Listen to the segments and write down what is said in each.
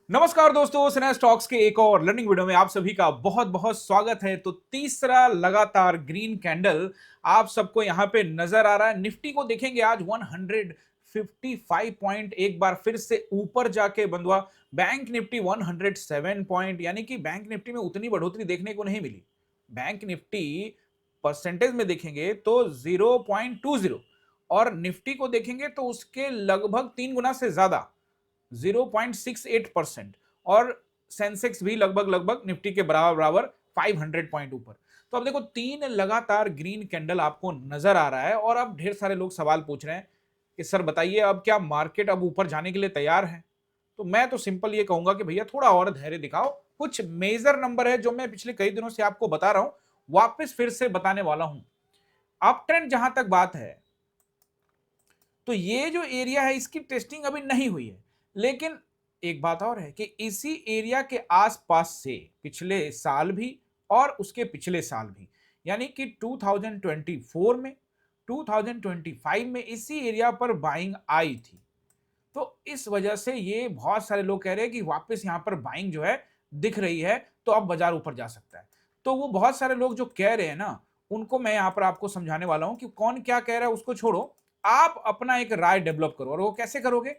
नमस्कार दोस्तों, सिने स्टॉक्स के एक और लर्निंग वीडियो में आप सभी का बहुत बहुत स्वागत है। तो तीसरा लगातार ग्रीन कैंडल आप सबको यहां पे नजर आ रहा है। निफ्टी को देखेंगे आज 155 पॉइंट एक बार फिर से ऊपर जाके बंद हुआ। बैंक निफ्टी 107 पॉइंट, यानी कि बैंक निफ्टी में उतनी बढ़ोतरी देखने को नहीं मिली। बैंक निफ्टी परसेंटेज में देखेंगे तो 0.20 और निफ्टी को देखेंगे तो उसके लगभग 3 गुना से ज्यादा 0.68% और सेंसेक्स भी लगभग लगभग निफ्टी के बराबर बराबर 500 पॉइंट ऊपर। तो अब देखो, तीन लगातार ग्रीन कैंडल आपको नजर आ रहा है और अब ढेर सारे लोग सवाल पूछ रहे हैं कि सर बताइए, अब क्या मार्केट अब ऊपर जाने के लिए तैयार है? तो मैं तो सिंपल ये कहूंगा कि भैया थोड़ा और धैर्य दिखाओ। कुछ मेजर नंबर है जो मैं पिछले कई दिनों से आपको बता रहा हूं, वापस फिर से बताने वाला हूं। अप ट्रेंड जहां तक बात है, तो ये जो एरिया है इसकी टेस्टिंग अभी नहीं हुई है, लेकिन एक बात और है कि इसी एरिया के आसपास से पिछले साल भी और उसके पिछले साल भी, यानी कि 2024 में 2025 में इसी एरिया पर बाइंग आई थी। तो इस वजह से ये बहुत सारे लोग कह रहे हैं कि वापस यहां पर बाइंग जो है दिख रही है, तो अब बाजार ऊपर जा सकता है। तो वो बहुत सारे लोग जो कह रहे हैं ना, उनको मैं यहां पर आपको समझाने वाला हूं कि कौन क्या कह रहा है उसको छोड़ो, आप अपना एक राय डेवलप करो। और वो कैसे करोगे?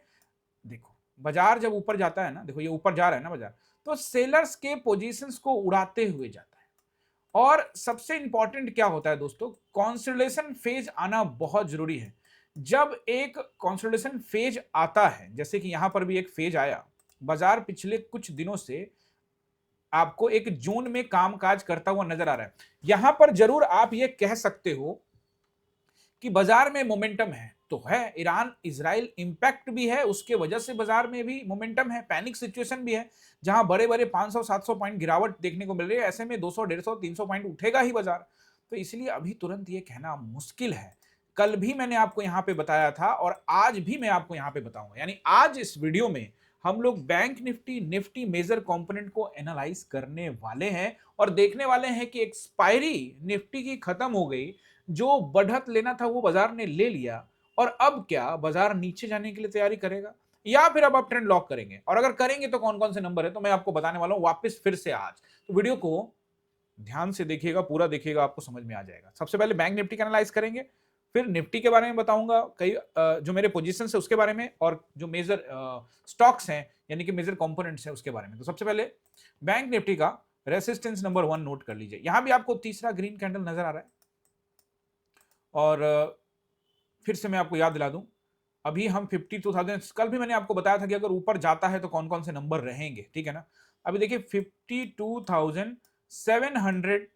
देखो, बाजार जब ऊपर जाता है ना, देखो ये ऊपर जा रहा है ना बाजार, तो सेलर्स के पोजीशंस को उड़ाते हुए जाता है। और सबसे इंपॉर्टेंट क्या होता है दोस्तों, कंसोलिडेशन फेज आना बहुत जरूरी है। जब एक कंसोलिडेशन फेज आता है, जैसे कि यहां पर भी एक फेज आया, बाजार पिछले कुछ दिनों से आपको एक जोन में कामकाज करता हुआ नजर आ रहा है। यहां पर जरूर आप ये कह सकते हो कि बाजार में मोमेंटम है, तो है। ईरान इजराइल इंपैक्ट भी है, उसके वजह से बाजार में भी मोमेंटम है। पैनिक सिचुएशन भी है, जहां बड़े बड़े 500-700 पॉइंट गिरावट देखने को मिल रही है। ऐसे में 200 150 300 पॉइंट उठेगा ही बाजार। तो इसलिए अभी तुरंत ये कहना मुश्किल है। कल भी मैंने आपको यहां पे बताया था और आज भी मैं आपको यहां पे बताऊंगा। यानी आज इस वीडियो में हम लोग bank Nifty Nifty major component को एनालाइज करने वाले हैं और देखने वाले हैं कि एक्सपायरी निफ्टी की खत्म हो गई। जो बढ़त लेना था वो बाजार ने ले लिया, और अब क्या बाजार नीचे जाने के लिए तैयारी करेगा या फिर अब आप ट्रेंड लॉक करेंगे? और अगर करेंगे तो कौन कौन से नंबर है, तो मैं आपको बताने वाला हूं वापस फिर से आज। तो वीडियो को ध्यान से देखिएगा, पूरा देखिएगा, आपको समझ में आ जाएगा। सबसे पहले बैंक निफ्टी का एनालाइज करेंगे, फिर निफ्टी के बारे में बताऊंगा, कई जो मेरे पोजीशन है उसके बारे में, और जो मेजर स्टॉक्स हैं यानी कि मेजर कंपोनेंट्स हैं उसके बारे में। तो सबसे पहले बैंक निफ्टी का रेसिस्टेंस नंबर 1 नोट कर लीजिए। यहां भी आपको तीसरा ग्रीन कैंडल नजर आ रहा है। और फिर से मैं आपको याद दिला दूं, अभी हम 52,000, कल भी मैंने आपको बताया था कि अगर ऊपर जाता है तो कौन कौन से नंबर रहेंगे, ठीक है ना। अभी देखिए 52,700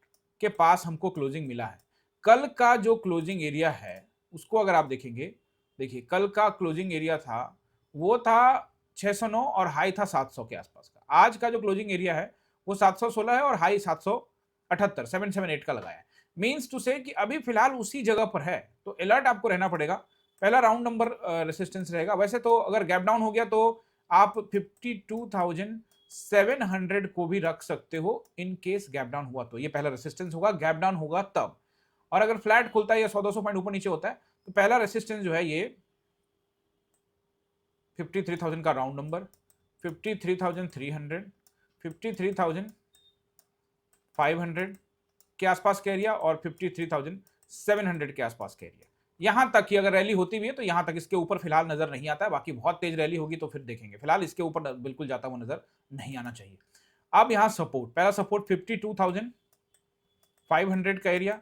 के पास हमको क्लोजिंग मिला है। कल का जो क्लोजिंग एरिया है उसको अगर आप देखेंगे, देखिए कल का क्लोजिंग एरिया था, वो था 609 और हाई था 700 के आसपास का। आज का जो क्लोजिंग एरिया है वो 716 है और हाई 778 778 का लगाया है। मीन्स टू से कि अभी फिलहाल उसी जगह पर है, तो अलर्ट आपको रहना पड़ेगा। पहला राउंड नंबर रेसिस्टेंस रहेगा। वैसे तो अगर गैप डाउन हो गया तो आप 52,700 को भी रख सकते हो इन केस गैप डाउन हुआ तो। ये पहला रेसिस्टेंस होगा, गैप डाउन होगा तब। और अगर फ्लैट खुलता है या 100-200 पॉइंट ऊपर नीचे होता है तो पहला रेसिस्टेंस जो है ये 53,000 का राउंड नंबर, 53,300, 53,500 के आसपास का एरिया और 53,700 के आसपास का एरिया। यहां तक की अगर रैली होती भी है तो यहां तक, इसके ऊपर फिलहाल नजर नहीं आता है। बाकी बहुत तेज रैली होगी तो फिर देखेंगे, फिलहाल इसके ऊपर बिल्कुल जाता हुआ नजर नहीं आना चाहिए। अब यहां सपोर्ट, पहला सपोर्ट 52,500 का एरिया,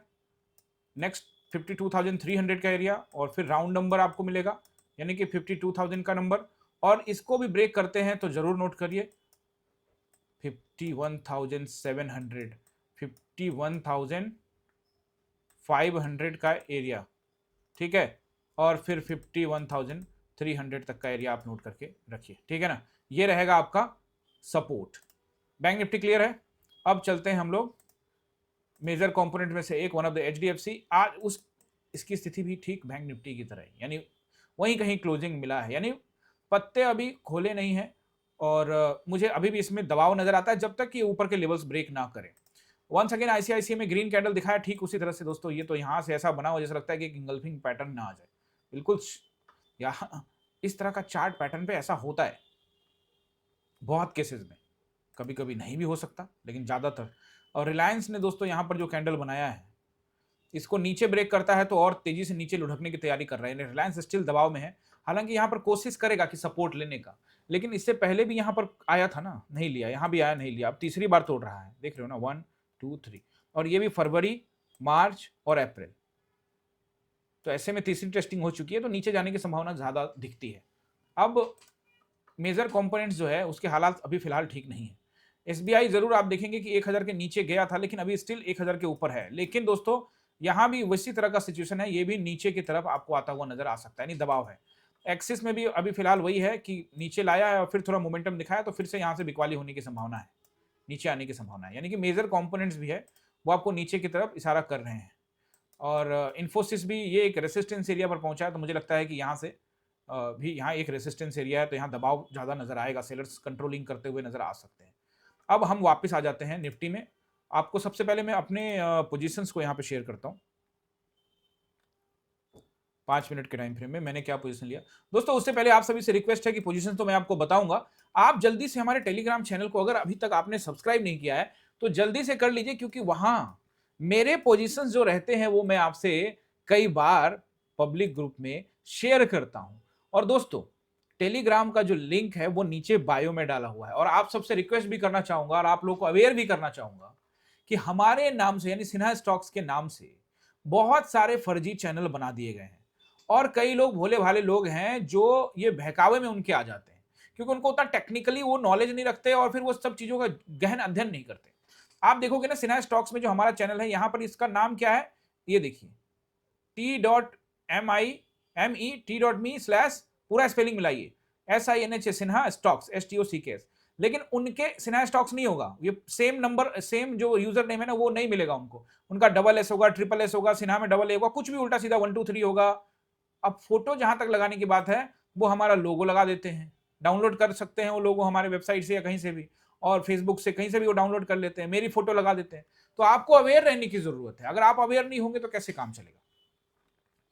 नेक्स्ट 52,300 का एरिया, और फिर राउंड नंबर आपको मिलेगा यानी कि 52,000 का नंबर। और इसको भी ब्रेक करते हैं तो जरूर नोट करिए 51,700, 51,500 का एरिया, ठीक है। और फिर 51,300 तक का एरिया आप नोट करके रखिए, ठीक है ना। ये रहेगा आपका सपोर्ट। बैंक निफ्टी क्लियर है। अब चलते हैं हम लोग मेजर कंपोनेंट में से एक, वन ऑफ द एचडीएफसी। आज उस इसकी स्थिति भी ठीक बैंक निफ्टी की तरह है, यानी वहीं कहीं क्लोजिंग मिला है, यानी पत्ते अभी खोले नहीं है। और मुझे अभी भी इसमें दबाव नजर आता है जब तक कि ऊपर के लेवल्स ब्रेक ना करें। वंस अगेन आईसीआईसीआई में ग्रीन कैंडल दिखाया, ठीक उसी तरह से दोस्तों ये तो यहां से ऐसा बना हो जैसा लगता है कि इंगल्फिंग पैटर्न ना आ जाए, बिल्कुल। यहाँ इस तरह का चार्ट पैटर्न पे ऐसा होता है। बहुत केसेस में, कभी कभी नहीं भी हो सकता लेकिन ज़्यादातर। और रिलायंस ने दोस्तों यहाँ पर जो कैंडल बनाया है, इसको नीचे ब्रेक करता है तो और तेजी से नीचे लुढ़कने की तैयारी कर रहे हैं। रिलायंस स्टिल दबाव में है, हालांकि यहाँ पर कोशिश करेगा कि सपोर्ट लेने का, लेकिन इससे पहले भी यहाँ पर आया था ना, नहीं लिया, यहाँ भी आया नहीं लिया, अब तीसरी बार तोड़ रहा है, देख रहे हो ना, 1 2 3। और ये भी फरवरी, मार्च और अप्रैल, तो ऐसे में तीसरी टेस्टिंग हो चुकी है, तो नीचे जाने की संभावना ज्यादा दिखती है। अब मेजर कंपोनेंट्स जो है उसके हालात अभी फिलहाल ठीक नहीं है। एसबीआई जरूर आप देखेंगे कि 1000 के नीचे गया था, लेकिन अभी स्टिल 1000 के ऊपर है। लेकिन दोस्तों यहां भी उसी तरह का सिचुएशन है, ये भी नीचे की तरफ आपको आता हुआ नजर आ सकता है, यानी दबाव है। एक्सिस में भी अभी फिलहाल वही है कि नीचे लाया है और फिर थोड़ा मोमेंटम दिखाया, तो फिर से यहां से बिकवाली होने की संभावना है, नीचे आने की संभावना है, यानी कि मेजर कंपोनेंट्स भी है वो आपको नीचे की तरफ इशारा कर रहे हैं। और इन्फोसिस भी ये एक रेसिस्टेंस एरिया पर पहुंचा है, तो मुझे लगता है कि यहाँ से भी यहाँ एक रेसिस्टेंस एरिया है, तो यहाँ दबाव ज़्यादा नजर आएगा, सेलर्स कंट्रोलिंग करते हुए नजर आ सकते हैं। अब हम वापस आ जाते हैं निफ्टी में। आपको सबसे पहले मैं अपने पोजीशंस को यहाँ पे शेयर करता हूँ। 5 मिनट के टाइम फ्रेम में मैंने क्या पोजीशन लिया दोस्तों। उससे पहले आप सभी से रिक्वेस्ट है कि पोजीशन तो मैं आपको बताऊंगा, आप जल्दी से हमारे टेलीग्राम चैनल को अगर अभी तक आपने सब्सक्राइब नहीं किया है तो जल्दी से कर लीजिए, क्योंकि वहां मेरे पोजीशंस जो रहते हैं वो मैं आपसे कई बार पब्लिक ग्रुप में शेयर करता हूं। और दोस्तों टेलीग्राम का जो लिंक है वो नीचे बायो में डाला हुआ है, और आप सबसे रिक्वेस्ट भी करना चाहूंगा और आप लोग को अवेयर भी करना चाहूंगा कि हमारे नाम से यानी सिन्हा स्टॉक्स के नाम से बहुत सारे फर्जी चैनल बना दिए गए हैं, और कई लोग भोले भाले लोग हैं जो ये बहकावे में उनके आ जाते हैं, क्योंकि उनको उतना टेक्निकली वो नॉलेज नहीं रखते और फिर वो सब चीजों का गहन अध्ययन नहीं करते। आप देखोगे ना सिन्हा स्टॉक्स में जो हमारा चैनल है, यहां पर इसका नाम क्या है, ये देखिए, t.me/, पूरा स्पेलिंग मिलाइए, SINHA, सिन्हा स्टॉक्स, STOCKS। लेकिन उनके सिन्हा स्टॉक्स नहीं होगा, ये सेम नंबर, सेम जो यूजर नेम है ना वो नहीं मिलेगा उनको, उनका SS होगा, SSS होगा, सिन्हा में AA होगा, कुछ भी उल्टा सीधा 1 2 3 होगा। अब फोटो जहां तक लगाने की बात है, वो हमारा लोगो लगा देते हैं, डाउनलोड कर सकते हैं वो लोगो हमारे वेबसाइट से या कहीं से भी, और फेसबुक से कहीं से भी वो डाउनलोड कर लेते हैं, मेरी फोटो लगा देते हैं। तो आपको अवेयर रहने की जरूरत है, अगर आप अवेयर नहीं होंगे तो कैसे काम चलेगा।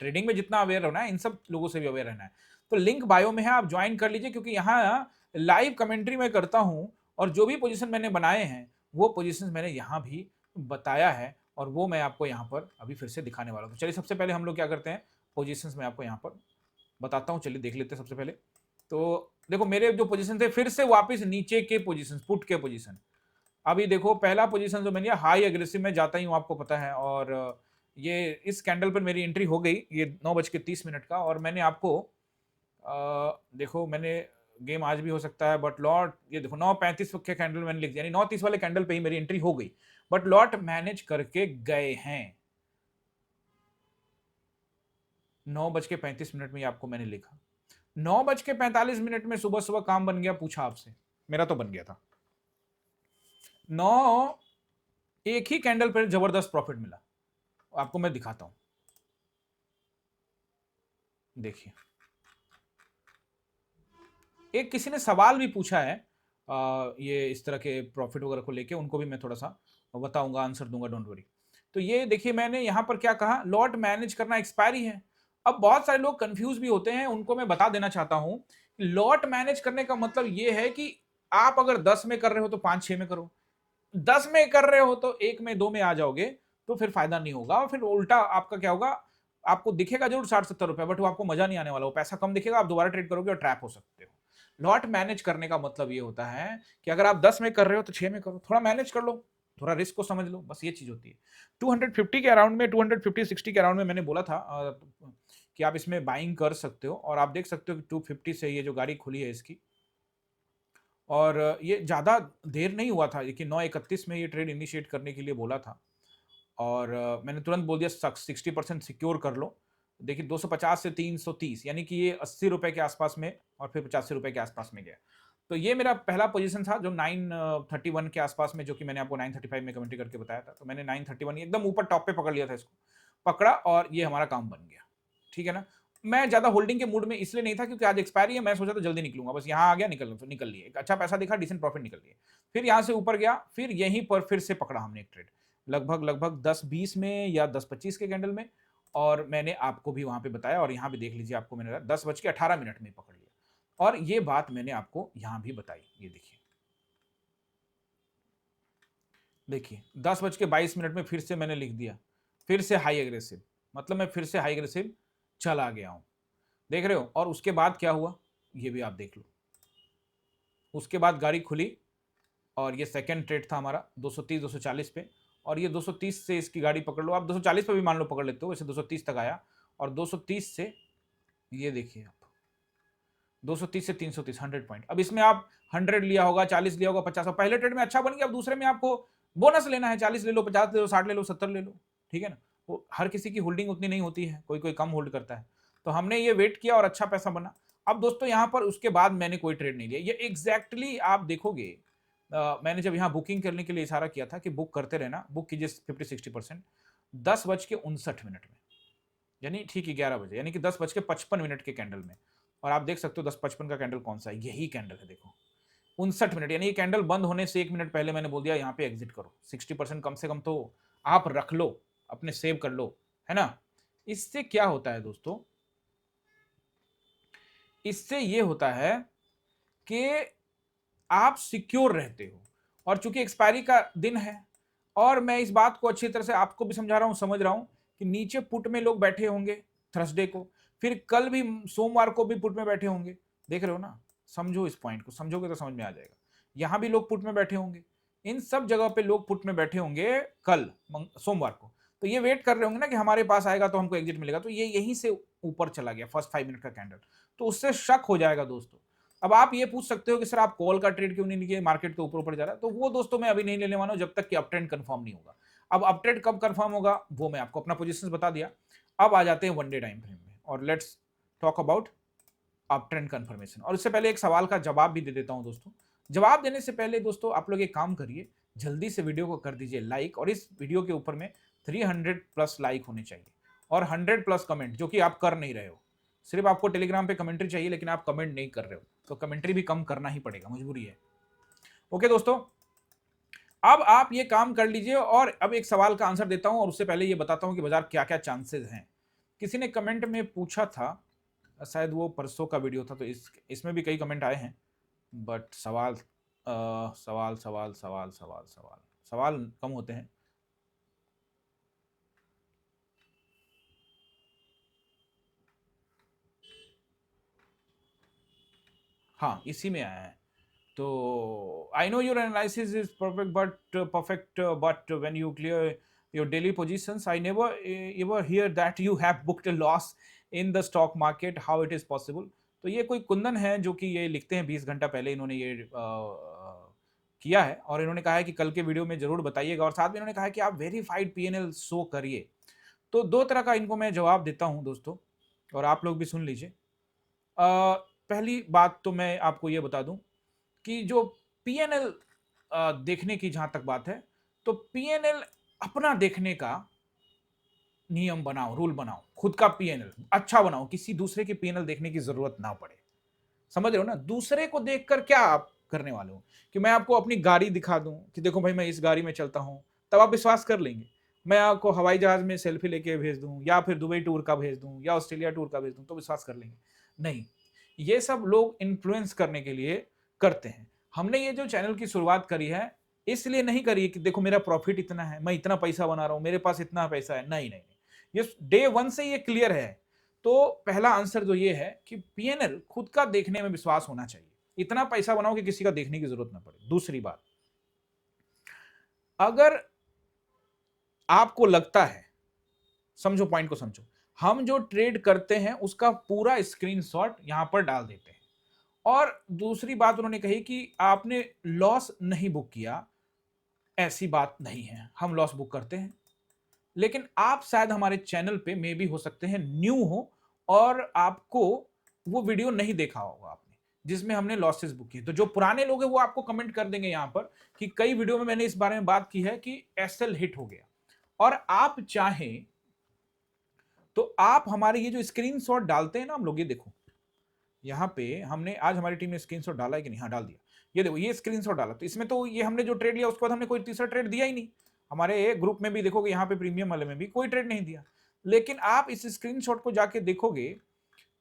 ट्रेडिंग में जितना अवेयर होना है, इन सब लोगों से भी अवेयर रहना है। तो लिंक बायो में है, आप ज्वाइन कर लीजिए, क्योंकि यहाँ लाइव कमेंट्री में करता हूँ, और जो भी पोजीशन मैंने बनाए हैं वो पोजीशन मैंने यहाँ भी बताया है, और वो मैं आपको यहाँ पर अभी फिर से दिखाने वाला हूँ। तो चलिए सबसे पहले हम लोग क्या करते हैं, पोजीशंस में आपको यहाँ पर बताता हूँ, चलिए देख लेते हैं सबसे पहले। तो देखो मेरे जो पोजीशन थे फिर से वापस नीचे के पोजीशन, पुट के पोजीशन। अभी देखो पहला पोजीशन जो मैंने हाई एग्रेसिव में जाता ही हूँ, आपको पता है, और ये इस कैंडल पर मेरी एंट्री हो गई, ये 9:30 का, और मैंने आपको देखो मैंने गेम आज भी हो सकता है, बट लॉट ये देखो 9:35 के कैंडल मैंने लिख दिया, यानी 9:30 वाले कैंडल पे ही मेरी एंट्री हो गई, बट लॉट मैनेज करके गए हैं। 9:35 में आपको मैंने लिखा, 9:45 में सुबह सुबह काम बन गया, पूछा आपसे, मेरा तो बन गया था। 9 एक ही कैंडल पर जबरदस्त प्रॉफिट मिला, आपको मैं दिखाता हूं, देखिए। एक किसी ने सवाल भी पूछा है ये इस तरह के प्रॉफिट वगैरह को लेके, उनको भी मैं थोड़ा सा बताऊंगा, आंसर दूंगा, डोंट वरी। तो ये देखिए मैंने यहां पर क्या कहा, लॉट मैनेज करना एक्सपायरी है। अब बहुत सारे लोग कंफ्यूज भी होते हैं, उनको मैं बता देना चाहता हूं, लॉट मैनेज करने का मतलब ये है कि आप अगर 10 में कर रहे हो तो 5-6 में करो, 10 में कर रहे हो तो 1 में 2 में आ जाओगे, तो फिर फायदा नहीं होगा, और फिर उल्टा आपका क्या होगा, आपको दिखेगा जरूर 60-70 रुपए, बट वो आपको मजा नहीं आने वाला, वो पैसा कम दिखेगा, आप दोबारा ट्रेड करोगे और ट्रैप हो सकते हो। लॉट मैनेज करने का मतलब ये होता है कि अगर आप 10 में कर रहे हो तो 6 में करो, थोड़ा मैनेज कर लो, थोड़ा रिस्क को समझ लो, बस ये चीज होती है। 250 के अराउंड में, 250-60 के अराउंड में मैंने बोला था कि आप इसमें बाइंग कर सकते हो, और आप देख सकते हो कि 250 से ये जो गाड़ी खुली है इसकी, और ये ज़्यादा देर नहीं हुआ था, देखिए 9:31 में ये ट्रेड इनिशिएट करने के लिए बोला था, और मैंने तुरंत बोल दिया 60% सिक्योर कर लो। देखिए 250 से 330, यानी कि ये 80 रुपए के आसपास में, और फिर 85 रुपए के आसपास में गया। तो ये मेरा पहला पोजीशन था जो 931 के आसपास में, जो कि मैंने आपको 935 में कमेंट्री करके बताया था। तो मैंने 931 एकदम ऊपर टॉप पे पकड़ लिया था, इसको पकड़ा और ये हमारा काम बन गया, ठीक है ना। मैं ज्यादा होल्डिंग के मूड में इसलिए नहीं था क्योंकि आज एक्सपायरी है, मैं सोचा तो जल्दी निकलूंगा, बस यहाँ आ गया, निकल लिए, एक अच्छा पैसा दिखा, डिसेंट प्रॉफिट निकल लिए। फिर यहाँ से ऊपर गया, फिर यहीं पर फिर से पकड़ा हमने एक ट्रेड, लगभग 10-20 में या 10-25 के कैंडल में, और मैंने आपको भी वहां पे बताया, और यहाँ भी देख लीजिए, आपको मैंने 10:18 में पकड़ लिया, और ये बात मैंने आपको यहाँ भी बताई, ये देखिए देखिए 10:22 में फिर से मैंने लिख दिया, फिर से हाई एग्रेसिव, मतलब मैं फिर से हाई एग्रेसिव चला गया हूं, देख रहे हो। और उसके बाद क्या हुआ ये भी आप देख लो। उसके बाद गाड़ी खुली और ये सेकंड ट्रेड था हमारा 230 240 पे, और ये 230 से इसकी गाड़ी पकड़ लो, आप 240 पे भी मान लो पकड़ लेते हो, वैसे 230 तक आया, और 230 से ये देखिए आप 230 से 330 100 पॉइंट। अब इसमें आप 100 लिया होगा, 40 लिया होगा, 50, पहले ट्रेड में अच्छा बन गया, अब दूसरे में आपको बोनस लेना है, 40 ले लो, 50 ले लो, 60 ले लो, 70 ले लो, ठीक है ना। वो हर किसी की होल्डिंग उतनी नहीं होती है, कोई कोई कम होल्ड करता है, तो हमने ये वेट किया और अच्छा पैसा बना। अब दोस्तों यहाँ पर उसके बाद मैंने कोई ट्रेड नहीं लिया, ये एग्जैक्टली आप देखोगे मैंने जब यहाँ बुकिंग करने के लिए इशारा किया था कि बुक करते रहना, बुक कीजिए 50-60%, 10:59 में, यानी ठीक 11 बजे, यानी कि 10:55 के कैंडल में। और आप देख सकते हो 10:55 का कैंडल कौन सा है, यही कैंडल है, देखो 59 मिनट, यानी ये कैंडल बंद होने से 1 मिनट पहले मैंने बोल दिया यहाँ पे एग्जिट करो, 60% कम से कम तो आप रख लो, अपने सेव कर लो, है ना। इससे क्या होता है दोस्तों, इससे ये होता है कि आप सिक्योर रहते हो, और चूंकि एक्सपायरी का दिन है, और मैं इस बात को अच्छी तरह से आपको भी समझा रहा हूं, समझ रहा हूं कि नीचे पुट में लोग बैठे होंगे थर्सडे को, फिर कल भी सोमवार को भी पुट में बैठे होंगे, देख रहे हो ना। समझो इस पॉइंट को, समझोगे तो समझ में आ जाएगा। यहां भी लोग पुट में बैठे होंगे, इन सब जगह पे लोग पुट में बैठे होंगे कल सोमवार को, तो ये वेट कर रहे होंगे ना कि हमारे पास आएगा तो हमको एग्जिट मिलेगा, तो ये यहीं से ऊपर चला गया फर्स्ट 5 मिनट का कैंडल, तो उससे शक हो जाएगा दोस्तों। अब आप ये पूछ सकते हो कि सर आप कॉल का ट्रेड क्यों नहीं लिए, मार्केट तो ऊपर ऊपर जा रहा है, तो वो दोस्तों मैं अभी नहीं लेने वाला हूं जब तक कि अप ट्रेंड कंफर्म नहीं होगा। अब अप ट्रेंड कब कंफर्म होगा वो मैं आपको अपना पोजीशंस बता दिया। अब आ जाते हैं वन डे टाइम फ्रेम में, और let's talk about up trend confirmation. और इससे पहले एक सवाल का जवाब भी दे देता हूं दोस्तों। जवाब देने से पहले दोस्तों आप लोग एक काम करिए, जल्दी से वीडियो को कर दीजिए लाइक, और इस वीडियो के ऊपर में 300+ लाइक होने चाहिए, और 100+ कमेंट, जो कि आप कर नहीं रहे हो। सिर्फ आपको टेलीग्राम पे कमेंट्री चाहिए, लेकिन आप कमेंट नहीं कर रहे हो, तो कमेंट्री भी कम करना ही पड़ेगा, मजबूरी है। ओके दोस्तों, अब आप ये काम कर लीजिए, और अब एक सवाल का आंसर देता हूं, और उससे पहले ये बताता हूं कि बाजार क्या क्या चांसेस हैं। किसी ने कमेंट में पूछा था, शायद वो परसों का वीडियो था, तो इसमें भी कई कमेंट आए हैं, बट सवाल सवाल सवाल सवाल सवाल सवाल सवाल कम होते हैं। हाँ, इसी में आया है। तो I know your analysis is perfect but when you clear your daily positions, I never ever hear that you have booked a loss in the stock market, how it is possible। तो ये कोई कुंदन है जो कि ये लिखते हैं, 20 घंटा पहले इन्होंने ये किया है, और इन्होंने कहा है कि कल के वीडियो में जरूर बताइएगा, और साथ में इन्होंने कहा है कि आप वेरीफाइड पीएनएल शो करिए। तो दो तरह का इनको मैं जवाब देता हूं दोस्तों, और आप लोग भी सुन लीजिए। पहली बात तो मैं आपको ये बता दूं कि जो पीएनएल देखने की जहां तक बात है, तो पीएनएल अपना देखने का नियम बनाओ, रूल बनाओ, खुद का पीएनएल अच्छा बनाओ, किसी दूसरे की पीएनएल देखने की जरूरत ना पड़े। समझ रहे हो ना, दूसरे को देखकर क्या आप करने वाले हो, कि मैं आपको अपनी गाड़ी दिखा दूं कि देखो भाई मैं इस गाड़ी में चलता हूं, तब आप विश्वास कर लेंगे। मैं आपको हवाई जहाज में सेल्फी लेके भेज दूं, या फिर दुबई टूर का भेज दूं, या ऑस्ट्रेलिया टूर का भेज दूं, तो विश्वास कर लेंगे? नहीं, ये सब लोग इन्फ्लुएंस करने के लिए करते हैं। हमने ये जो चैनल की शुरुआत करी है, इसलिए नहीं करी कि देखो मेरा प्रॉफिट इतना है, मैं इतना पैसा बना रहा हूं, मेरे पास इतना पैसा है, नहीं नहीं, ये डे वन से ये क्लियर है। तो पहला आंसर जो ये है कि पीएनएल खुद का देखने में विश्वास होना चाहिए, इतना पैसा बनाओ कि किसी का देखने की जरूरत ना पड़े। दूसरी बात, अगर आपको लगता है, समझो पॉइंट को समझो, हम जो ट्रेड करते हैं उसका पूरा स्क्रीनशॉट यहां पर डाल देते हैं, और दूसरी बात उन्होंने कही कि आपने लॉस नहीं बुक किया, ऐसी बात नहीं है, हम लॉस बुक करते हैं, लेकिन आप शायद हमारे चैनल पे मे भी हो सकते हैं न्यू हो, और आपको वो वीडियो नहीं देखा होगा आपने जिसमें हमने लॉसेस बुक किए। तो जो पुराने लोग हैं वो आपको कमेंट कर देंगे यहां पर कि कई वीडियो में मैंने इस बारे में बात की है कि एसएल हिट हो गया, और आप चाहें तो आप हमारे ये जो स्क्रीनशॉट डालते हैं ना हम लोग, ये देखो यहाँ पे हमने आज हमारी टीम ने स्क्रीनशॉट डाला है कि नहीं, हाँ डाल दिया, ये देखो ये स्क्रीनशॉट डाला, तो इसमें तो ये हमने जो ट्रेड लिया उसके बाद हमने कोई तीसरा ट्रेड दिया ही नहीं। हमारे ग्रुप में भी देखोगे, यहाँ पे प्रीमियम वाले में भी कोई ट्रेड नहीं दिया, लेकिन आप इस स्क्रीनशॉट को जाके देखोगे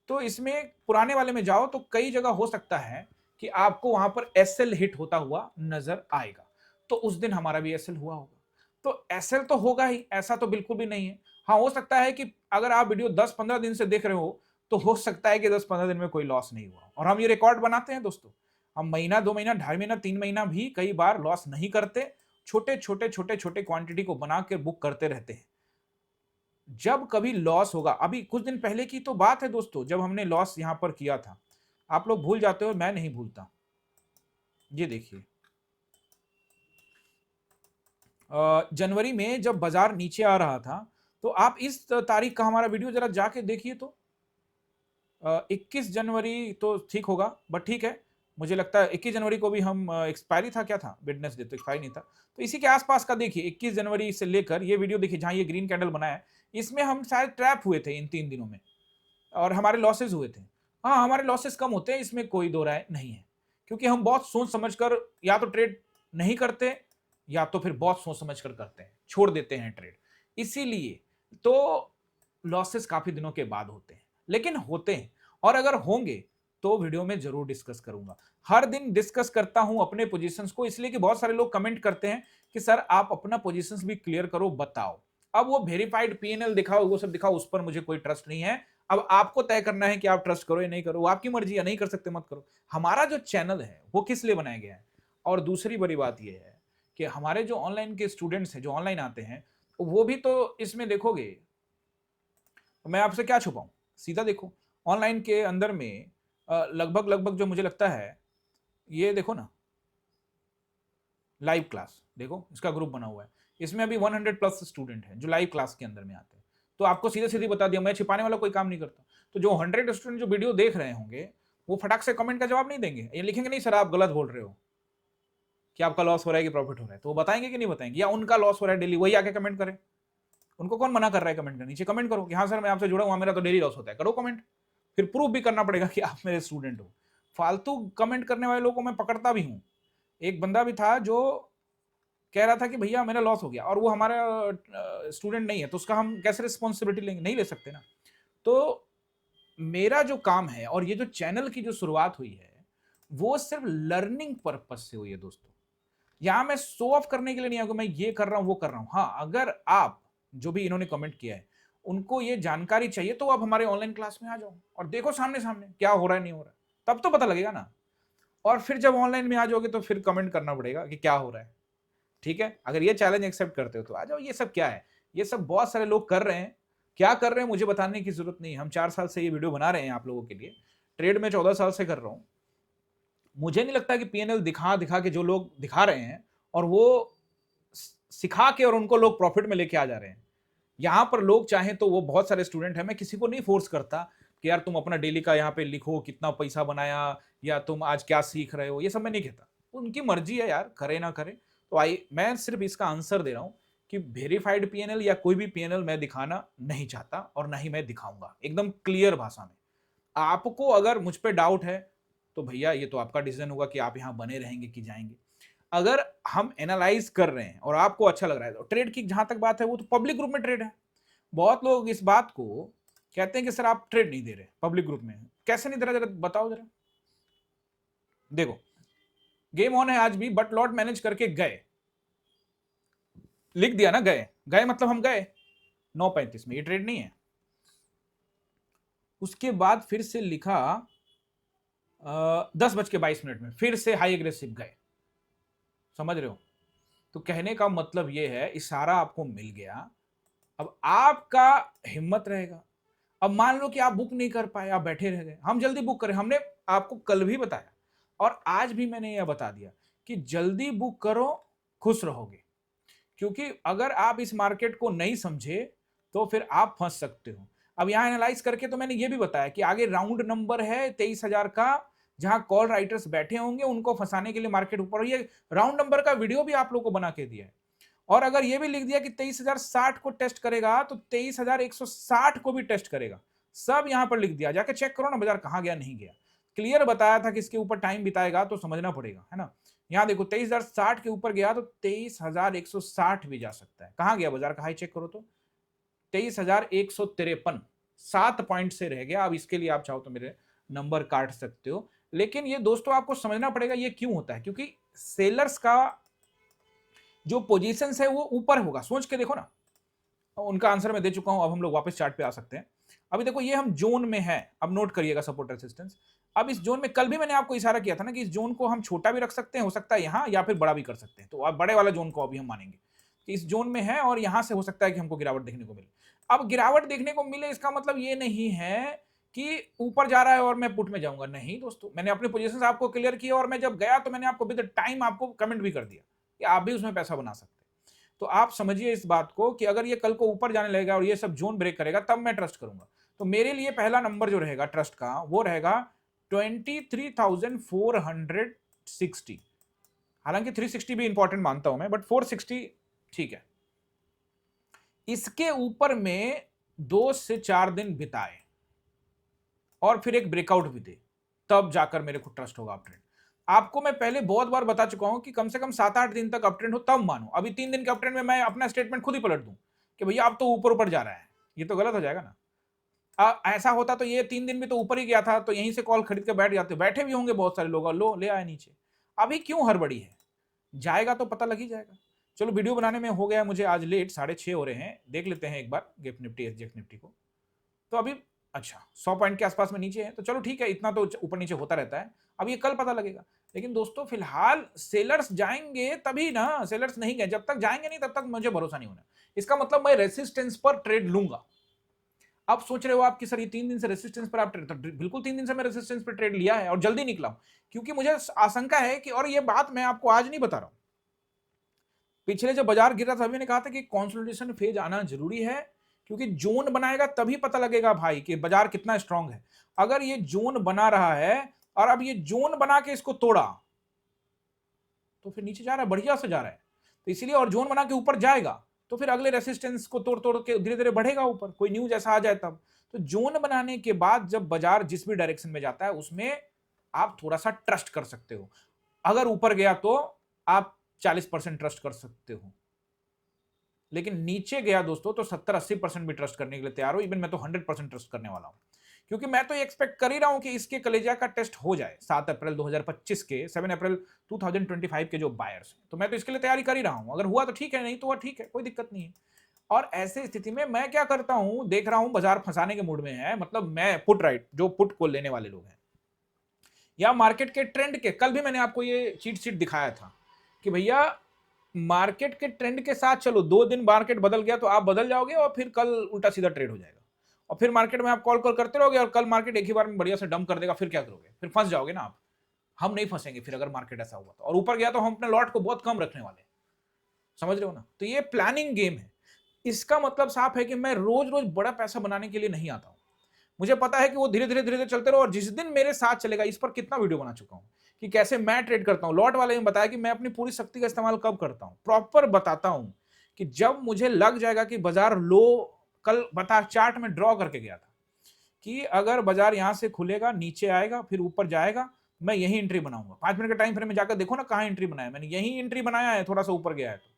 तो इसमें पुराने वाले में जाओ तो कई जगह हो सकता है कि आपको वहां पर एसएल हिट होता हुआ नजर आएगा। तो उस दिन हमारा भी एसएल हुआ होगा। तो एसएल तो होगा ही, ऐसा तो बिल्कुल भी नहीं है। हाँ, हो सकता है कि अगर आप वीडियो 10-15 दिन से देख रहे हो तो हो सकता है कि 10-15 दिन में कोई लॉस नहीं हुआ, और हम ये रिकॉर्ड बनाते हैं दोस्तों। हम महीना, 2 महीना, 2.5 महीना, 3 महीना भी कई बार लॉस नहीं करते, छोटे छोटे छोटे छोटे क्वांटिटी को बना के बुक करते रहते हैं। जब कभी लॉस होगा, अभी कुछ दिन पहले की तो बात है दोस्तों, जब हमने लॉस यहां पर किया था, आप लोग भूल जाते हो, मैं नहीं भूलता। ये देखिए, जनवरी में जब बाजार नीचे आ रहा था, तो आप इस तारीख का हमारा वीडियो जरा जाके देखिए तो 21 जनवरी तो ठीक होगा, बट ठीक है, मुझे लगता है 21 जनवरी को भी हम एक्सपायरी था, क्या था, वेडनेसडे तो एक्सपायरी नहीं था, तो इसी के आसपास का देखिए 21 जनवरी से लेकर ये वीडियो देखिए, जहां ये ग्रीन कैंडल बना है, इसमें हम शायद ट्रैप हुए थे इन 3 दिनों में, और हमारे लॉसेस हुए थे। हाँ, हमारे लॉसेस कम होते हैं, इसमें कोई दो राय नहीं है, क्योंकि हम बहुत सोच समझकर या तो ट्रेड नहीं करते, या तो फिर बहुत सोच समझकर करते हैं, छोड़ देते हैं ट्रेड। इसीलिए तो लॉसेस काफी दिनों के बाद होते हैं, लेकिन होते हैं, और अगर होंगे तो वीडियो में जरूर डिस्कस करूंगा। हर दिन डिस्कस करता हूं अपने पोजीशंस को, इसलिए कि बहुत सारे लोग कमेंट करते हैं कि सर आप अपना पोजीशंस भी क्लियर करो, बताओ। अब वो वेरीफाइड पीएनएल दिखाओ, वो सब दिखाओ, उस पर मुझे कोई ट्रस्ट नहीं है। अब आपको तय करना है कि आप ट्रस्ट करो या नहीं करो, वो आपकी मर्जी है, नहीं कर सकते मत करो। हमारा जो चैनल है वो किस लिए बनाया गया है, और दूसरी बड़ी बात यह है कि हमारे जो ऑनलाइन के स्टूडेंट्स हैं, जो ऑनलाइन आते हैं, वो भी तो इसमें देखोगे। मैं आपसे क्या छुपाऊं, सीधा देखो, ऑनलाइन के अंदर में लगभग लगभग जो मुझे लगता है, ये देखो ना, लाइव क्लास देखो, इसका ग्रुप बना हुआ है, इसमें अभी 100 प्लस स्टूडेंट हैं जो लाइव क्लास के अंदर में आते हैं। तो आपको सीधे सीधे बता दिया, मैं छिपाने वाला कोई काम नहीं करता। तो जो 100 स्टूडेंट जो वीडियो देख रहे होंगे, वो फटाक से कमेंट का जवाब नहीं देंगे, ये लिखेंगे नहीं सर आप गलत बोल रहे हो, कि आपका लॉस हो रहा है कि प्रॉफिट हो रहा है, तो वो बताएंगे कि नहीं बताएंगे, या उनका लॉस हो रहा है डेली, वही आके कमेंट करें। उनको कौन मना कर रहा है कमेंट करने, नीचे कमेंट करो कि हाँ सर मैं आपसे जुड़ा हुआ, मेरा तो डेली लॉस होता है, करो कमेंट, फिर प्रूफ भी करना पड़ेगा कि आप मेरे स्टूडेंट हो। फालतू कमेंट करने वाले लोगों को मैं पकड़ता भी हूं। एक बंदा भी था जो कह रहा था कि भैया मेरा लॉस हो गया, और वो हमारा स्टूडेंट नहीं है, तो उसका हम कैसे रिस्पॉन्सिबिलिटी लेंगे, नहीं ले सकते ना। तो मेरा जो काम है, और ये जो चैनल की जो शुरुआत हुई है, वो सिर्फ लर्निंग पर्पज से हुई है दोस्तों। यहां मैं शो ऑफ करने के लिए नहीं आऊंगा, मैं ये कर रहा हूं वो कर रहा हूं। हाँ, अगर आप जो भी इन्होंने कमेंट किया है उनको ये जानकारी चाहिए, तो आप हमारे ऑनलाइन क्लास में आ जाओ और देखो सामने सामने क्या हो रहा है नहीं हो रहा है, तब तो पता लगेगा ना। और फिर जब ऑनलाइन में आ जाओगे तो फिर कमेंट करना पड़ेगा कि क्या हो रहा है। ठीक है, अगर ये चैलेंज एक्सेप्ट करते हो तो आ जाओ। ये सब क्या है, ये सब बहुत सारे लोग कर रहे हैं, क्या कर रहे हैं मुझे बताने की जरूरत नहीं। हम 4 साल से ये वीडियो बना रहे हैं आप लोगों के लिए, ट्रेड में 14 साल से कर रहा हूं। मुझे नहीं लगता कि पीएनएल दिखा दिखा के जो लोग दिखा रहे हैं और वो सिखा के और उनको लोग प्रॉफिट में लेके आ जा रहे हैं। यहां पर लोग चाहें तो वो बहुत सारे स्टूडेंट हैं, मैं किसी को नहीं फोर्स करता कि यार तुम अपना डेली का यहाँ पे लिखो कितना पैसा बनाया, या तुम आज क्या सीख रहे हो, ये सब मैं नहीं कहता। उनकी मर्जी है यार, करे ना करे। तो आई मैं सिर्फ इसका आंसर दे रहा हूं कि वेरीफाइड पीएनएल या कोई भी पीएनएल मैं दिखाना नहीं चाहता, और ना ही मैं दिखाऊंगा, एकदम क्लियर भाषा में। आपको अगर मुझ पे डाउट है तो भैया ये तो आपका डिसीजन होगा कि आप यहां बने रहेंगे कि जाएंगे। अगर हम एनालाइज कर रहे हैं और आपको अच्छा लग रहा है, तो ट्रेड की जहां तक बात है वो तो पब्लिक ग्रुप में ट्रेड है। बहुत लोग इस बात को कहते हैं कि सर आप ट्रेड नहीं दे रहे पब्लिक ग्रुप में, कैसे नहीं दे रहा, जरा बताओ जरा। देखो, गेम ऑन है आज भी, बट लॉट मैनेज करके गए, लिख दिया ना, गए गए मतलब हम गए 9:35 में, ये ट्रेड नहीं है। उसके बाद फिर से लिखा 10:22 में फिर से हाई एग्रेसिव गए, समझ रहे हो। तो कहने का मतलब यह है, इशारा आपको मिल गया, अब आपका हिम्मत रहेगा। अब मान लो कि आप बुक नहीं कर पाए, आप बैठे रह गए, हम जल्दी बुक करें, हमने आपको कल भी बताया और आज भी मैंने यह बता दिया कि जल्दी बुक करो, खुश रहोगे। क्योंकि अगर आप इस मार्केट को नहीं समझे तो फिर आप फंस सकते हो। अब यहां एनालाइज करके तो मैंने ये भी बताया कि आगे राउंड नंबर है 23,000 का, जहां कॉल राइटर्स बैठे होंगे, उनको फंसाने के लिए मार्केट ऊपर। ये राउंड नंबर का वीडियो भी आप लोग को बना के दिया है। और अगर ये भी लिख दिया कि 23,060 को टेस्ट करेगा तो 23,160 को भी टेस्ट करेगा, सब यहां पर लिख दिया, जाके चेक करो ना बाजार कहां गया नहीं गया। क्लियर बताया था कि इसके ऊपर टाइम बिताएगा तो समझना पड़ेगा, है ना। यहां देखो 23,060 के ऊपर गया तो 23,160 भी जा सकता है। कहां गया बाजार का हाई चेक करो तो 23,153, 7 पॉइंट से रह गया। अब इसके लिए आप चाहो तो मेरे नंबर काट सकते हो, लेकिन ये दोस्तों आपको समझना पड़ेगा ये क्यों होता है, क्योंकि सेलर्स का जो पोजीशंस है वो ऊपर होगा, सोच के देखो ना। उनका आंसर मैं दे चुका हूं, अब हम लोग वापस चार्ट पे आ सकते हैं। अभी देखो ये हम जोन में है, अब नोट करिएगा सपोर्ट रेसिस्टेंस। अब इस जोन में कल भी मैंने आपको इशारा किया था ना कि इस जोन को हम छोटा भी रख सकते हैं, हो सकता है यहां, या फिर बड़ा भी कर सकते हैं। तो अब बड़े वाला जोन को अभी हम मानेंगे कि इस जोन में है और यहां से हो सकता है कि हमको गिरावट देखने को मिले। अब गिरावट देखने को मिले इसका मतलब ये नहीं है कि ऊपर जा रहा है और मैं पुट में जाऊंगा, नहीं दोस्तों। मैंने अपनी पोजीशन आपको क्लियर किया और मैं जब गया तो मैंने आपको विद टाइम आपको कमेंट भी कर दिया कि आप भी उसमें पैसा बना सकते हैं। तो आप समझिए इस बात को कि अगर ये कल को ऊपर जाने लगेगा और ये सब जोन ब्रेक करेगा तब मैं ट्रस्ट करूंगा। तो मेरे लिए पहला नंबर जो रहेगा ट्रस्ट का वो रहेगा 23,460। हालांकि 360 भी इंपॉर्टेंट मानता हूं मैं, बट 460 ठीक है। इसके ऊपर में 2 से 4 दिन बिताए और फिर एक ब्रेकआउट भी दे, तब जाकर मेरे को ट्रस्ट होगा अपट्रेंड। आपको मैं पहले बहुत बार बता चुका हूं कि कम से कम 7-8 दिन तक अपट्रेंड हो तब मानो। अभी 3 दिन के अपट्रेंड में मैं अपना स्टेटमेंट खुद ही पलट दूं कि भैया आप तो ऊपर ऊपर जा रहा है, ये तो गलत हो जाएगा ना। ऐसा होता तो ये 3 दिन में तो ऊपर ही गया था, तो यहीं से कॉल खरीद के बैठ जाते, बैठे भी होंगे बहुत सारे लोग, लो ले आए नीचे। अभी क्यों हड़बड़ी है, जाएगा तो पता लग ही जाएगा। चलो वीडियो बनाने में हो गया मुझे आज लेट, 6:30 हो रहे हैं। देख लेते हैं एक बार गिफ्ट निफ्टी एसजीएक्स निफ्टी को। तो अभी अच्छा 100 पॉइंट के आसपास में नीचे है, तो चलो ठीक है, इतना तो ऊपर नीचे होता रहता है। अब ये कल पता लगेगा। लेकिन दोस्तों फिलहाल सेलर्स जाएंगे तभी ना, सेलर्स नहीं गए, जब तक जाएंगे नहीं तब तक मुझे भरोसा नहीं होना। इसका मतलब मैं रेसिस्टेंस पर ट्रेड लूंगा। अब सोच रहे हो आप कि सर ये 3 दिन से रेसिस्टेंस पर आप ट्रेड, तो बिल्कुल 3 दिन से मैं रेसिस्टेंस पर ट्रेड लिया है और जल्दी निकला हूं, क्योंकि मुझे आशंका है कि, और ये बात मैं आपको आज नहीं बता रहा हूं, पिछले जब बाजार गिर रहा था, ने कहा था कि कंसोलिडेशन फेज आना जरूरी है, क्योंकि जोन बनाएगा तभी पता लगेगा भाई कि बाजार कितना स्ट्रांग है। अगर ये जोन बना रहा है और अब ये जोन बना के इसको तोड़ा तो फिर नीचे जा रहा है, बढ़िया से जा रहा है। तो इसीलिए, और जोन बना के ऊपर जाएगा तो फिर अगले रेसिस्टेंस को तोड़ तोड़ के धीरे धीरे बढ़ेगा ऊपर, कोई न्यूज ऐसा आ जाए तब। तो जोन बनाने के बाद जब बाजार जिस भी डायरेक्शन में जाता है उसमें आप थोड़ा सा ट्रस्ट कर सकते हो। अगर ऊपर गया तो आप 40% ट्रस्ट कर सकते हो, लेकिन नीचे गया दोस्तों तो 70-80% भी ट्रस्ट करने के लिए तैयार हो। इवन मैं तो 100% ट्रस्ट करने वाला हूं, क्योंकि मैं तो एक्सपेक्ट कर ही रहा हूं कि इसके कलेजा का टेस्ट हो जाए 7 अप्रैल 2025 के, 7 अप्रैल 2025 के जो बायर्स हैं। तो मैं तो इसके लिए तैयारी कर ही रहा हूं, अगर हुआ तो ठीक है, नहीं तो हुआ ठीक है, कोई दिक्कत नहीं है। और ऐसे स्थिति में मैं क्या करता हूं, देख रहा हूं बाजार फंसाने के मूड में है, मतलब मैं पुट राइट, जो पुट को लेने वाले लोग हैं या मार्केट के ट्रेंड के, कल भी मैंने आपको ये चीट शीट दिखाया था कि भैया मार्केट के ट्रेंड के साथ चलो, 2 दिन मार्केट बदल गया तो आप बदल जाओगे और फिर कल उल्टा सीधा ट्रेड हो जाएगा, और फिर मार्केट में आप कॉल कॉल करते रहोगे और कल मार्केट एक ही बार में बढ़िया से डंप कर देगा, फिर क्या करोगे, फिर फंस जाओगे ना आप। हम नहीं फंसेंगे फिर, अगर मार्केट ऐसा हुआ तो, और ऊपर गया तो हम अपने लॉट को बहुत कम रखने वाले हैं, समझ रहे हो ना। तो ये प्लानिंग गेम है। इसका मतलब साफ है कि मैं रोज रोज बड़ा पैसा बनाने के लिए नहीं आता हूं। मुझे पता है कि वो धीरे धीरे धीरे धीरे चलते रहो, और जिस दिन मेरे साथ चलेगा, इस पर कितना वीडियो बना चुका हूं कि कैसे मैं ट्रेड करता हूं। लॉट वाले ने बताया कि मैं अपनी पूरी शक्ति का इस्तेमाल कब करता हूं, प्रॉपर बताता हूं कि जब मुझे लग जाएगा कि बाजार लो, कल बता चार्ट में ड्रॉ करके गया था कि अगर बाजार यहां से खुलेगा, नीचे आएगा, फिर ऊपर जाएगा, मैं यही एंट्री बनाऊंगा। 5 मिनट के टाइम फ्रेम में जाकर देखो ना कहां एंट्री बनाया मैंने, यही एंट्री बनाया है, थोड़ा सा ऊपर गया है तो।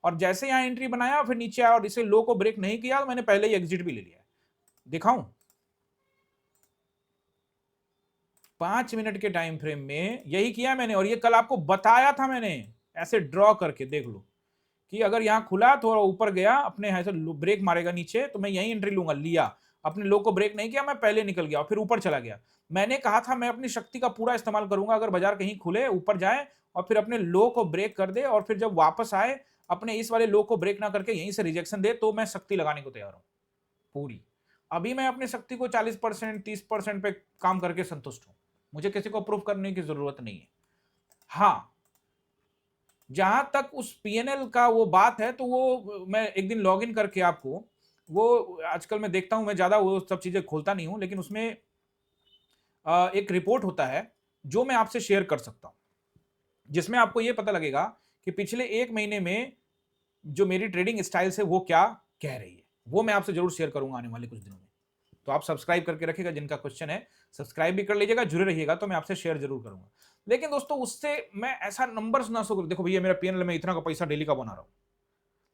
और जैसे यहां एंट्री बनाया फिर नीचे आया और इसे लो को ब्रेक नहीं किया तो मैंने पहले ही एग्जिट भी ले लिया। दिखाऊं 5 मिनट के टाइम फ्रेम में यही किया मैंने, और ये कल आपको बताया था मैंने, ऐसे ड्रॉ करके देख लो कि अगर यहां खुला थोड़ा ऊपर गया, अपने ऐसे ब्रेक मारेगा नीचे तो मैं यही एंट्री लूंगा, लिया। अपने लो को ब्रेक नहीं किया, मैं पहले निकल गया और फिर ऊपर चला गया। मैंने कहा था मैं अपनी शक्ति का पूरा इस्तेमाल करूंगा, अगर बाजार कहीं खुले ऊपर जाए और फिर अपने लो को ब्रेक कर दे और फिर जब वापस आए अपने इस वाले लो को ब्रेक ना करके यहीं से रिजेक्शन दे, तो मैं शक्ति लगाने को तैयार हूं पूरी। अभी मैं अपनी शक्ति को 40% 30% पे काम करके संतुष्ट हूं, मुझे किसी को प्रूफ करने की जरूरत नहीं है। हाँ, जहां तक उस पीएनएल का वो बात है, तो वो मैं एक दिन लॉग इन करके आपको, वो आजकल मैं देखता हूं, मैं ज्यादा वो सब चीजें खोलता नहीं हूं, लेकिन उसमें एक रिपोर्ट होता है जो मैं आपसे शेयर कर सकता हूं, जिसमें आपको ये पता लगेगा कि पिछले 1 महीने में जो मेरी ट्रेडिंग स्टाइल से वो क्या कह रही है। वो मैं आपसे जरूर शेयर करूंगा आने वाले कुछ दिनों में। तो आप सब्सक्राइब करके रखिएगा, जिनका क्वेश्चन है सब्सक्राइब भी कर लीजिएगा, जुड़े रहिएगा, तो मैं आपसे शेयर जरूर करूंगा। लेकिन दोस्तों उससे मैं ऐसा नंबर्स ना सो, देखो भैया मेरा पीएनएल में इतना का पैसा डेली का बना रहा हूं,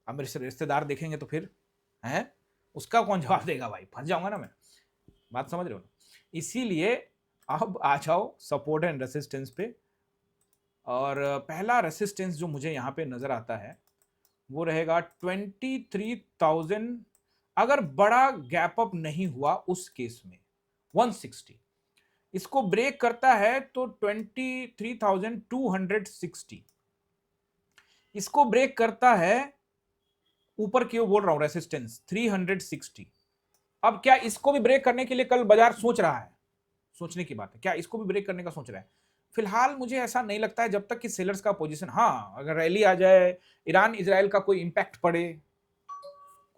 अब मेरे रिश्तेदार देखेंगे तो फिर है उसका कौन जवाब देगा भाई, फंस जाऊंगा ना मैं। बात समझ रहे हो ना। इसीलिए अब आ जाओ सपोर्ट एंड रेसिस्टेंस पे, और पहला रेसिस्टेंस जो मुझे यहाँ पे नजर आता है वो रहेगा 23,000। अगर बड़ा गैप अप नहीं हुआ उस केस में 160 इसको ब्रेक करता है तो 23,260 इसको ब्रेक करता है, ऊपर की ओर बोल रहा हूं रेसिस्टेंस 360। अब क्या इसको भी ब्रेक करने के लिए कल बाजार सोच रहा है? सोचने की बात है, क्या इसको भी ब्रेक करने का सोच रहा है? फिलहाल मुझे ऐसा नहीं लगता है, जब तक कि सेलर्स का पोजीशन, हाँ अगर रैली आ जाए, ईरान इजराइल का कोई इंपैक्ट पड़े,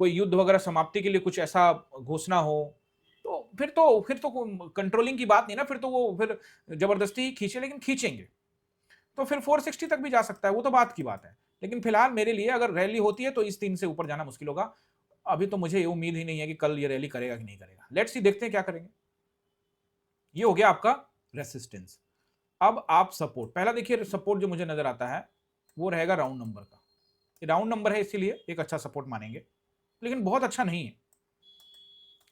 कोई युद्ध वगैरह समाप्ति के लिए कुछ ऐसा घोषणा हो, तो फिर तो कंट्रोलिंग की बात नहीं ना, फिर तो वो फिर जबरदस्ती ही खींचे, लेकिन खींचेंगे तो फिर 460 तक भी जा सकता है, वो तो बात की बात है। लेकिन फिलहाल मेरे लिए अगर रैली होती है तो इस 3 से ऊपर जाना मुश्किल होगा। अभी तो मुझे ये उम्मीद ही नहीं है कि कल ये रैली करेगा कि नहीं करेगा। लेट्स सी, देखते हैं क्या करेंगे। ये हो गया आपका रेसिस्टेंस। अब आप सपोर्ट, पहला देखिए सपोर्ट जो मुझे नजर आता है वो रहेगा राउंड नंबर का। ये राउंड नंबर है इसीलिए एक अच्छा सपोर्ट मानेंगे, लेकिन बहुत अच्छा नहीं है।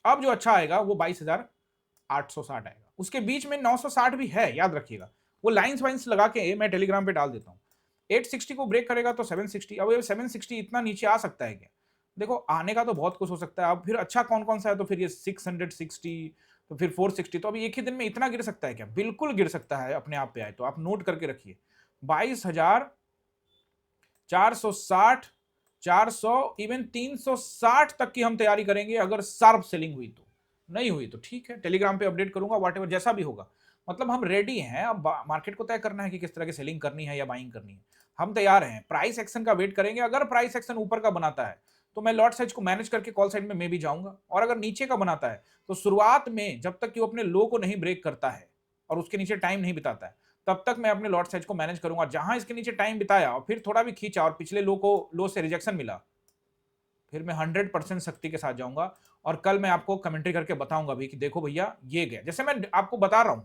अब जो अच्छा आएगा वो 22,860 आएगा। उसके बीच में 960 भी है, याद रखिएगा। वो लाइंस वाइंस लगा के मैं टेलीग्राम पे डाल देता हूं। 860 को ब्रेक करेगा तो 760। अब ये 760 इतना नीचे आ सकता है क्या? देखो आने का तो बहुत कुछ हो सकता है। अब फिर अच्छा कौन कौन सा है, तो फिर ये 660, तो फिर 460। तो अभी एक ही दिन में इतना गिर सकता है क्या? बिल्कुल गिर सकता है, अपने आप पे आए तो आप नोट करके रखिए। 22,460, 400, इवन 360 तक की हम तैयारी करेंगे अगर शार्प सेलिंग हुई तो। नहीं हुई तो ठीक है, टेलीग्राम पे अपडेट करूंगा, व्हाटएवर जैसा भी होगा। मतलब हम रेडी हैं, अब मार्केट को तय करना है कि किस तरह की सेलिंग करनी है या बाइंग करनी है। हम तैयार हैं, प्राइस एक्शन का वेट करेंगे। अगर प्राइस एक्शन ऊपर का बनाता है तो मैं लॉट साइज को मैनेज करके कॉल साइड में मैं भी जाऊंगा, और अगर नीचे का बनाता है तो शुरुआत में जब तक कि वो अपने लो को नहीं ब्रेक करता है और उसके नीचे टाइम नहीं बिताता है, तब तक मैं अपने लॉट साइज को मैनेज करूंगा। जहां इसके नीचे टाइम बिताया और फिर थोड़ा भी खींचा और पिछले लो से रिजेक्शन मिला, फिर मैं 100% शक्ति के साथ जाऊंगा। और कल मैं आपको कमेंट्री करके बताऊंगा भी कि देखो भैया ये गया, जैसे मैं आपको बता रहा हूं,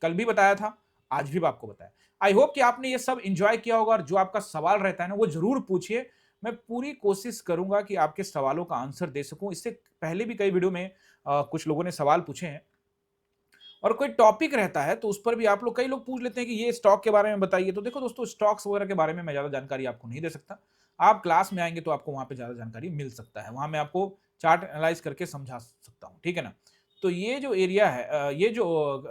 कल भी बताया था, आज भी आपको बताया। आई होप कि आपने ये सब इंजॉय किया होगा, और जो आपका सवाल रहता है ना वो जरूर पूछिए। मैं पूरी कोशिश करूंगा कि आपके सवालों का आंसर दे सकूं। इससे पहले भी कई वीडियो में कुछ लोगों ने सवाल पूछे हैं, और कोई टॉपिक रहता है तो उस पर भी आप लोग, कई लोग पूछ लेते हैं कि ये स्टॉक के बारे में बताइए। तो देखो दोस्तों, स्टॉक्स वगैरह के बारे में मैं ज्यादा जानकारी आपको नहीं दे सकता। आप क्लास में आएंगे तो आपको वहां पे ज्यादा जानकारी मिल सकता है, वहां मैं आपको चार्ट एनालाइज करके समझा सकता हूँ, ठीक है ना। तो ये जो एरिया है, ये जो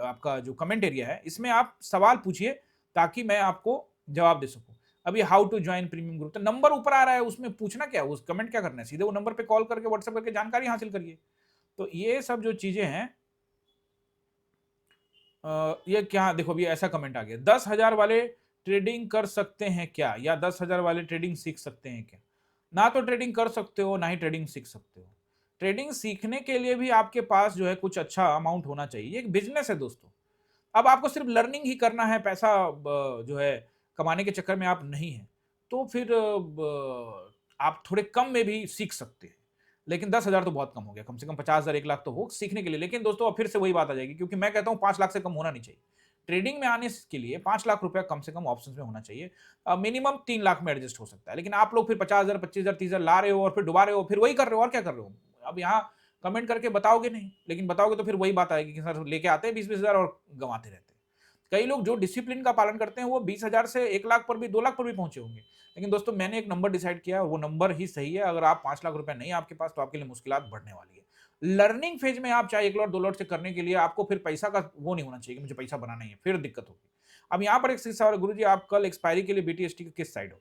आपका जो कमेंट एरिया है, इसमें आप सवाल पूछिए ताकि मैं आपको जवाब दे सकूं। अभी how to join premium group, तो नंबर ऊपर आ रहा है, उसमें पूछना क्या है, उस कमेंट क्या करना है, सीधे वो नंबर पे कॉल करके व्हाट्सएप करके जानकारी हासिल करिए। तो ये सब जो चीजें हैं, ये क्या, देखो अभी ऐसा कमेंट आ गया, 10,000 वाले ट्रेडिंग कर सकते हैं क्या, या 10,000 वाले ट्रेडिंग सीख सकते हैं क्या? ना तो ट्रेडिंग कर सकते हो, ना ही ट्रेडिंग सीख सकते हो। ट्रेडिंग सीखने के लिए भी आपके पास जो है कुछ अच्छा अमाउंट होना चाहिए। ये एक बिजनेस है दोस्तों। अब आपको सिर्फ लर्निंग ही करना है, पैसा जो है कमाने के चक्कर में आप नहीं है, तो फिर आप थोड़े कम में भी सीख सकते हैं। लेकिन 10,000 तो बहुत कम हो गया, कम से कम 50,000 1 लाख तो हो सीखने के लिए। लेकिन दोस्तों अब फिर से वही बात आ जाएगी, क्योंकि मैं कहता हूं 5 लाख से कम होना नहीं चाहिए। ट्रेडिंग में आने के लिए 5 लाख रुपया कम से कम ऑप्शन में होना चाहिए। मिनिमम 3 लाख में एडजस्ट हो सकता है। लेकिन आप लोग फिर 50,000 25,000 30,000 ला रहे हो और फिर डुबा रहे हो, फिर वही कर रहे हो, और क्या कर रहे हो? अब यहाँ कमेंट करके बताओगे नहीं, लेकिन बताओगे तो फिर वही बात आएगी कि सर लेके आते हैं 20-20,000 और गंवाते रहते हैं। कई लोग जो डिसिप्लिन का पालन करते हैं वो 20,000 से 1 लाख पर भी, 2 लाख पर भी पहुंचे होंगे। लेकिन दोस्तों मैंने एक नंबर डिसाइड किया, वो नंबर ही सही है। अगर आप 5 लाख रुपए नहीं आपके पास, तो आपके लिए मुश्किलात बढ़ने वाली है। लर्निंग फेज में आप चाहे 1 लॉट 2 लॉट से करने के लिए आपको फिर पैसा का वो नहीं होना चाहिए कि मुझे पैसा बनाना ही है, फिर दिक्कत होगी। अब यहाँ पर एक सवाल, गुरु जी आप कल एक्सपायरी के लिए बीटीएसटी के किस साइड हो?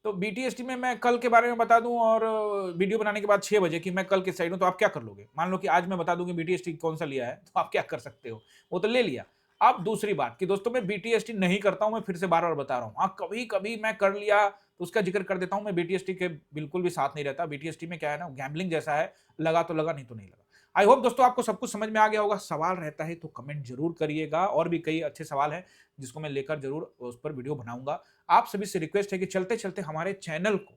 तो बीटीएसटी में मैं कल के बारे में बता दूं, और वीडियो बनाने के बाद 6 बजे कि मैं कल किस साइड हूं, तो आप क्या कर लोगे? मान लो कि आज मैं बता दूं कि बीटीएसटी कौन सा लिया है, तो आप क्या कर सकते हो? वो तो ले लिया। अब दूसरी बात कि दोस्तों मैं बीटीएसटी नहीं करता हूं, मैं फिर से बार बार बता रहा हूं। हाँ कभी कभी मैं कर लिया तो उसका जिक्र कर देता हूं। मैं बीटीएसटी के बिल्कुल भी साथ नहीं रहता। बीटीएसटी में क्या है ना, गैम्बलिंग जैसा है, लगा तो लगा, नहीं तो नहीं लगा। आई होप दोस्तों आपको सब कुछ समझ में आ गया होगा। सवाल रहता है तो कमेंट जरूर करिएगा, और भी कई अच्छे सवाल हैं जिसको मैं लेकर जरूर उस पर वीडियो बनाऊंगा। आप सभी से रिक्वेस्ट है कि चलते चलते हमारे चैनल को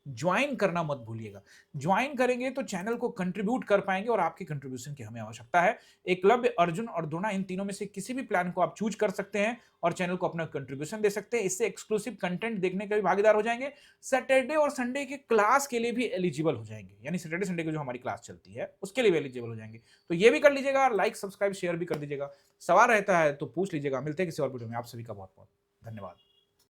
ज्वाइन करना मत भूलिएगा। ज्वाइन करेंगे तो चैनल को कंट्रीब्यूट कर पाएंगे और आपकी कंट्रीब्यूशन की हमें आवश्यकता है। एकलव्य, अर्जुन और द्रोणा, इन तीनों में से किसी भी प्लान को आप चूज कर सकते हैं और चैनल को अपना कंट्रीब्यूशन दे सकते हैं। इससे एक्सक्लूसिव कंटेंट देखने के भी भागीदार हो जाएंगे। सैटरडे और संडे के क्लास के लिए भी एलिजिबल हो जाएंगे, यानी सैटरडे संडे की जो हमारी क्लास चलती है उसके लिए भी एलिजिबल हो जाएंगे। तो ये भी कर लीजिएगा, लाइक सब्सक्राइब शेयर भी कर दीजिएगा। सवाल रहता है तो पूछ लीजिएगा। मिलते हैं किसी और वीडियो में। आप सभी का बहुत बहुत धन्यवाद।